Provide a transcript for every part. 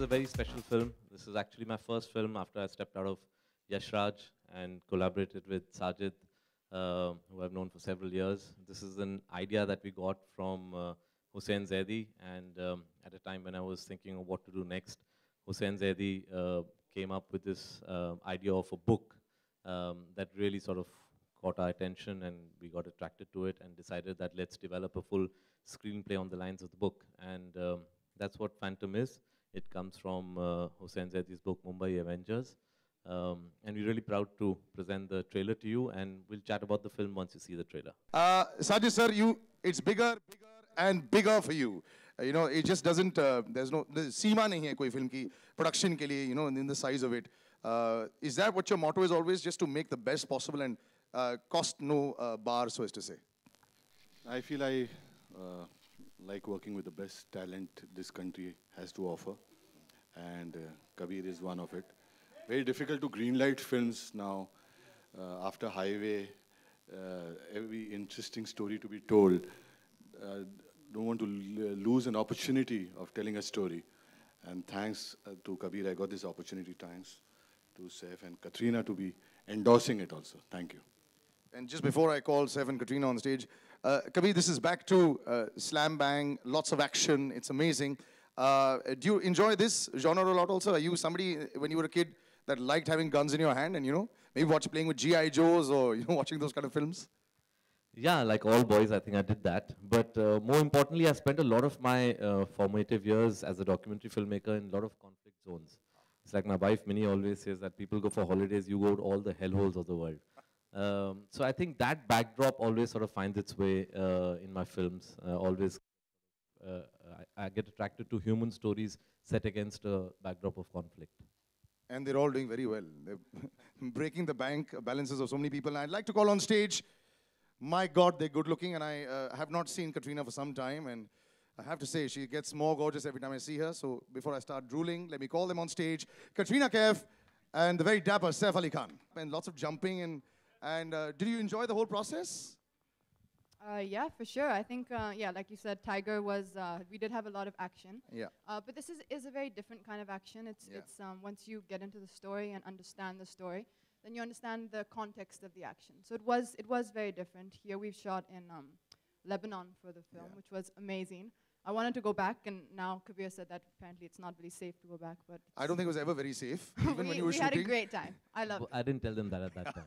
is a very special film. This is actually my first film after I stepped out of Yash Raj and collaborated with Sajid, who I've known for several years. This is an idea that we got from Hussain Zaidi, and at a time when I was thinking of what to do next, Hussain Zaidi came up with this idea of a book that really sort of caught our attention, and we got attracted to it and decided that let's develop a full screenplay on the lines of the book. And that's what Phantom is. It comes from Hussain Zaidi's book, Mumbai Avengers. And we're really proud to present the trailer to you, and we'll chat about the film once you see the trailer. Sajid sir, it's bigger and bigger for you. You know, it just doesn't, there's seema nahi hai koi film ki production ke liye, you know, in the size of it. Is that what your motto is always, just to make the best possible and cost no bar, so as to say? I feel I like working with the best talent this country has to offer, and Kabir is one of it. Very difficult to greenlight films now. After Highway, every interesting story to be told. Don't want to lose an opportunity of telling a story. And thanks to Kabir, I got this opportunity. Thanks to Saif and Katrina to be endorsing it also. Thank you. And just before I call Saif and Katrina on stage, Kabir, this is back to slam bang, lots of action. It's amazing. Do you enjoy this genre a lot also? Are you somebody, when you were a kid, that liked having guns in your hand and, you know, maybe playing with G.I. Joes or, you know, watching those kind of films? Yeah, like all boys, I think I did that. But more importantly, I spent a lot of my formative years as a documentary filmmaker in a lot of conflict zones. It's like my wife, Minnie, always says that people go for holidays, you go to all the hellholes of the world. So I think that backdrop always sort of finds its way in my films. I get attracted to human stories set against a backdrop of conflict. And they're all doing very well. They're breaking the bank balances of so many people. And I'd like to call on stage, my God, they're good looking, and I have not seen Katrina for some time, and I have to say, she gets more gorgeous every time I see her. So before I start drooling, let me call them on stage. Katrina Kaif and the very dapper Saif Ali Khan. And lots of jumping, and did you enjoy the whole process? Yeah, for sure. I think, yeah, like you said, Tiger was, we did have a lot of action. Yeah. But this is a very different kind of action. It's once you get into the story and understand the story, then you understand the context of the action. So it was very different. Here we've shot in Lebanon for the film, which was amazing. I wanted to go back, and now Kabir said that apparently it's not really safe to go back. But I don't think it was ever very safe, even when you were shooting. We had a great time. I loved it. I didn't tell them that at that time.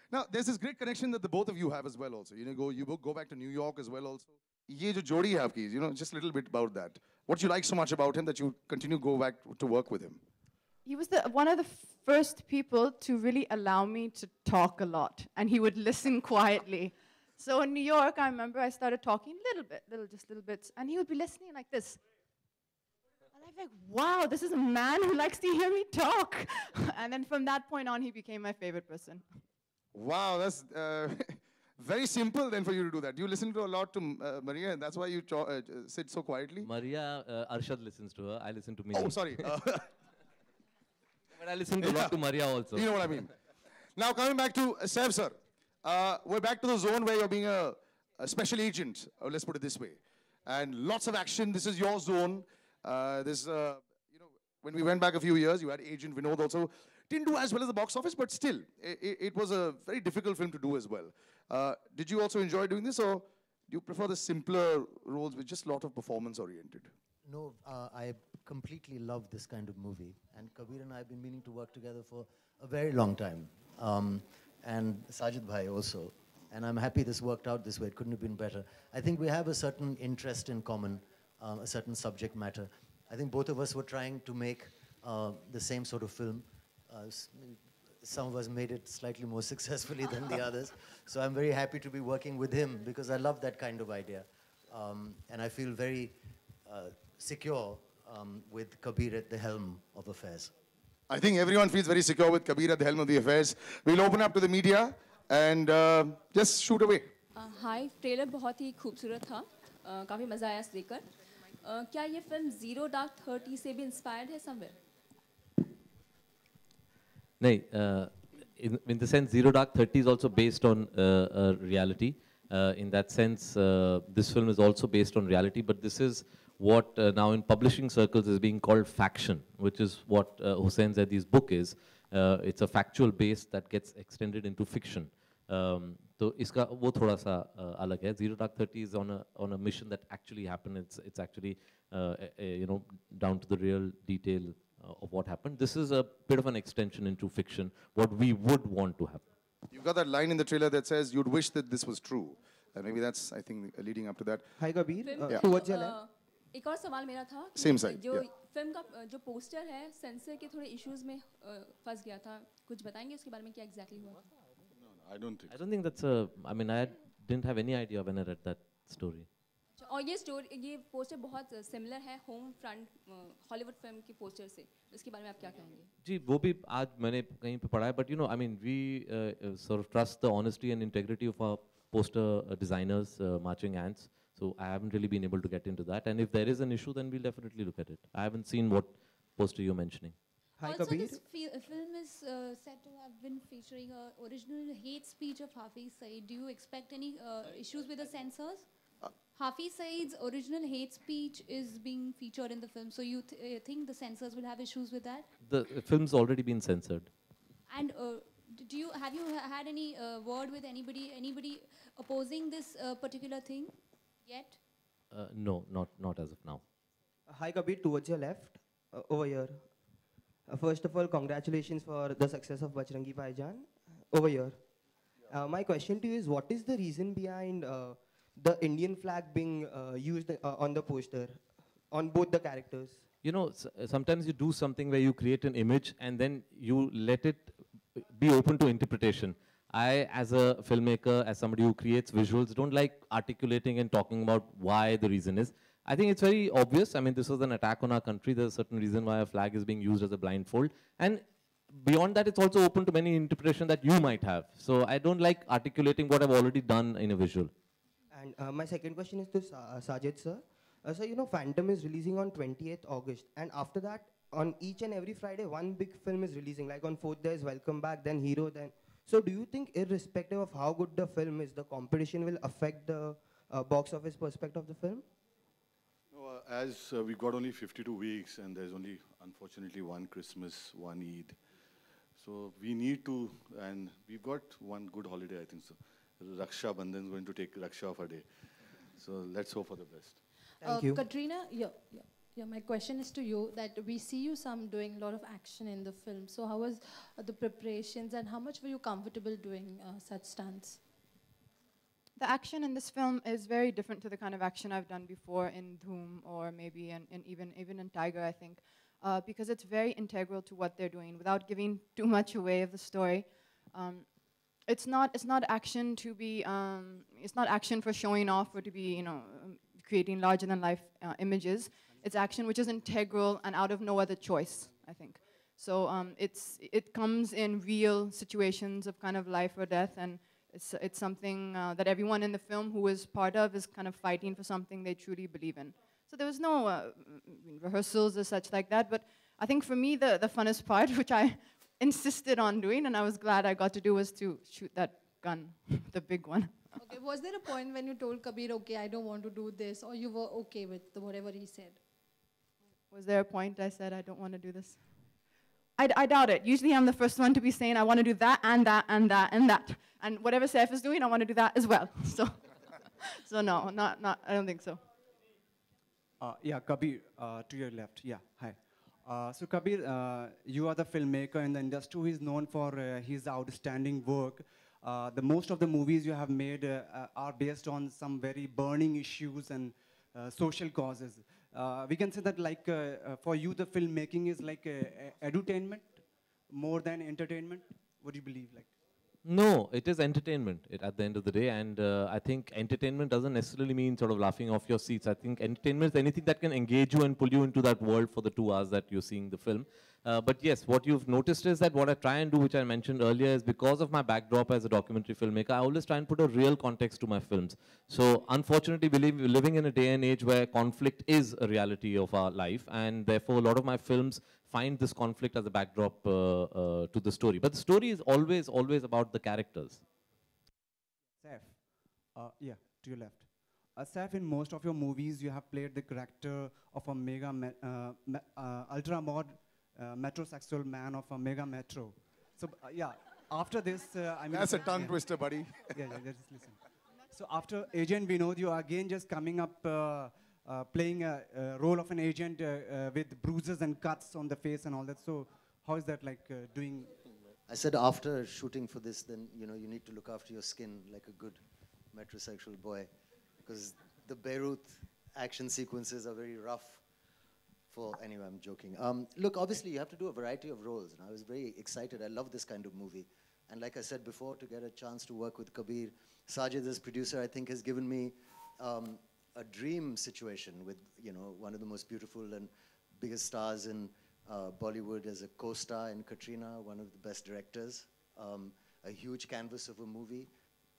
Now, there's this great connection that the both of you have as well also. You know, you both go back to New York as well also. Ye jo jodi hai aapki, you know, just a little bit about that. What you like so much about him that you continue to go back to work with him? He was one of the first people to really allow me to talk a lot, and he would listen quietly. So in New York, I remember I started talking just little bits, and he would be listening like this. And I'm like, wow, this is a man who likes to hear me talk. And then from that point on, he became my favorite person. Wow, that's very simple then for you to do that. You listen to a lot to Maria, and that's why you sit so quietly? Maria, Arshad listens to her. I listen to me. Oh, sorry. But I listen to a lot to Maria also. You know what I mean. Now, coming back to Saif, sir. We're back to the zone where you're being a special agent, let's put it this way. And lots of action. This is your zone. You know, when we went back a few years, you had Agent Vinod also. Didn't do as well as the box office, but still, it was a very difficult film to do as well. Did you also enjoy doing this, or do you prefer the simpler roles with just a lot of performance-oriented? No, I completely love this kind of movie. And Kabir and I have been meaning to work together for a very long time. And Sajid Bhai also. And I'm happy this worked out this way. It couldn't have been better. I think we have a certain interest in common, a certain subject matter. I think both of us were trying to make the same sort of film. Some of us made it slightly more successfully than the others. So I'm very happy to be working with him because I love that kind of idea. And I feel very secure with Kabir at the helm of affairs. I think everyone feels very secure with Kabir at the helm of the affairs. We'll open up to the media and just shoot away. Hi, trailer बहुत ही खूबसूरत था, काफी मजा आया देखकर. क्या ये film Zero Dark 30 से भी inspired है somewhere? No, in the sense, Zero Dark 30 is also based on reality. In that sense, this film is also based on reality, but this is what now in publishing circles is being called faction, which is what Hussain Zaidi's book is. It's a factual base that gets extended into fiction. तो इसका वो थोड़ा सा अलग है. Zero Dark 30 is on a mission that actually happened. It's actually you know, down to the real detail of what happened. This is a bit of an extension into fiction, what we would want to happen. You've got that line in the trailer that says you'd wish that this was true. And maybe that's, I think, leading up to that. Hi Kabir, film towards your left. एक और सवाल मेरा था कि Same side, जो yeah. Film का जो poster है सेंसर के थोड़े इश्यूज में फंस गया था, कुछ बताएंगे उसके बारे में क्या एग्जैक्टली हुआ? I don't think. I don't think that's a. I mean, I didn't have any idea when I read that story. और ये पोस्टर बहुत सिमिलर है होम फ्रंट हॉलीवुड फिल्म के पोस्टर से, इसके बारे में आप क्या कहेंगे? जी वो भी आज मैंने कहीं पे पढ़ा है, but you know, I mean, we sort of trust the honesty and integrity of our poster designers, Marching Ants. So I haven't really been able to get into that. And if there is an issue, then we'll definitely look at it. I haven't seen what poster you're mentioning. Hi Also, Kabir. this film is said to have been featuring a original hate speech of Hafiz Saeed. Do you expect any issues with the censors? Hafiz Saeed's original hate speech is being featured in the film, so you think the censors will have issues with that? The film's already been censored. And have you had any word with anybody opposing this particular thing yet? No, not as of now. Hi Kabir, towards your left, over here. First of all, congratulations for the success of Bajrangi Bhaijaan. Over here. My question to you is, what is the reason behind the Indian flag being used on the poster, on both the characters? You know, sometimes you do something where you create an image and then you let it be open to interpretation. I, as a filmmaker, as somebody who creates visuals, don't like articulating and talking about why the reason is. I think it's very obvious. I mean, this was an attack on our country. There's a certain reason why a flag is being used as a blindfold. And beyond that, it's also open to many interpretations that you might have. So I don't like articulating what I've already done in a visual. And my second question is to Sajid sir. So you know, Phantom is releasing on 28th August. And after that, on each and every Friday, one big film is releasing. Like on 4th, there's Welcome Back, then Hero, then... So do you think, irrespective of how good the film is, the competition will affect the box office perspective of the film? No, as we've got only 52 weeks and there's only, unfortunately, one Christmas, one Eid. So we need to, and we've got one good holiday, I think so. Raksha Bandhan is going to take Raksha of a day. So let's hope for the best. Thank you. Katrina, yeah, my question is to you, that we see you doing a lot of action in the film. So how was the preparations and how much were you comfortable doing such stunts? The action in this film is very different to the kind of action I've done before in Dhoom or maybe even in Tiger, I think, because it's very integral to what they're doing. Without giving too much away of the story, it's not action to be it's not action for showing off or to be creating larger than life images. It's action which is integral and out of no other choice, I think. So it comes in real situations of kind of life or death, and it's something that everyone in the film who is part of is kind of fighting for something they truly believe in. So there was no rehearsals or such like that, but I think for me the funnest part, which I insisted on doing and I was glad I got to do, was to shoot that gun, the big one. Okay, was there a point when you told Kabir, okay, I don't want to do this, or you were okay with whatever he said? Was there a point I said I don't want to do this? I doubt it. Usually I'm the first one to be saying I want to do that and that and that and that. And whatever Saif is doing, I want to do that as well. So no, not, I don't think so. Yeah, Kabir, to your left. Yeah, hi. So Kabir, you are the filmmaker in the industry who is known for his outstanding work. The most of the movies you have made are based on some very burning issues and social causes. We can say that, like, for you, the filmmaking is like edutainment more than entertainment. What do you believe? Like? No, it is entertainment at the end of the day, and I think entertainment doesn't necessarily mean sort of laughing off your seats. I think entertainment is anything that can engage you and pull you into that world for the 2 hours that you're seeing the film. But yes, what you've noticed is that what I try and do, which I mentioned earlier, is because of my backdrop as a documentary filmmaker, I always try and put a real context to my films. So unfortunately, we're living in a day and age where conflict is a reality of our life, and therefore a lot of my films find this conflict as a backdrop to the story. But the story is always about the characters. Saif, yeah, to your left. Saif, in most of your movies, you have played the character of a ultra mod metrosexual man of a mega metro. So yeah, after this, I mean, That's a tongue twister, buddy. yeah, just listen. So after Agent Vinod, you are again just coming up, playing a role of an agent with bruises and cuts on the face and all that. So how is that like doing? I said after shooting for this, then you need to look after your skin like a good metrosexual boy, because the Beirut action sequences are very rough. Anyway, I'm joking. Look, obviously you have to do a variety of roles, and I was very excited. I love this kind of movie, and like I said before, to get a chance to work with Kabir, Sajid as producer, I think has given me a dream situation with one of the most beautiful and biggest stars in Bollywood as a co-star, in Katrina, one of the best directors, a huge canvas of a movie.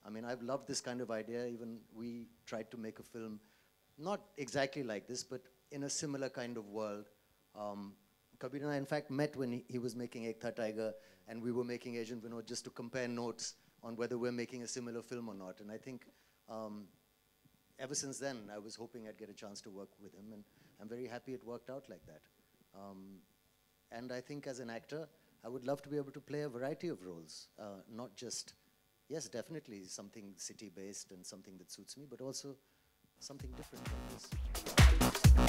I mean, I've loved this kind of idea. Even we tried to make a film, not exactly like this, but in a similar kind of world. Kabir and I, in fact, met when he was making Ek Tha Tiger, and we were making Agent Vinod just to compare notes on whether we're making a similar film or not. And I think ever since then, I was hoping I'd get a chance to work with him, and I'm very happy it worked out like that. And I think as an actor, I would love to be able to play a variety of roles, not just, yes, definitely something city-based and something that suits me, but also something different from this.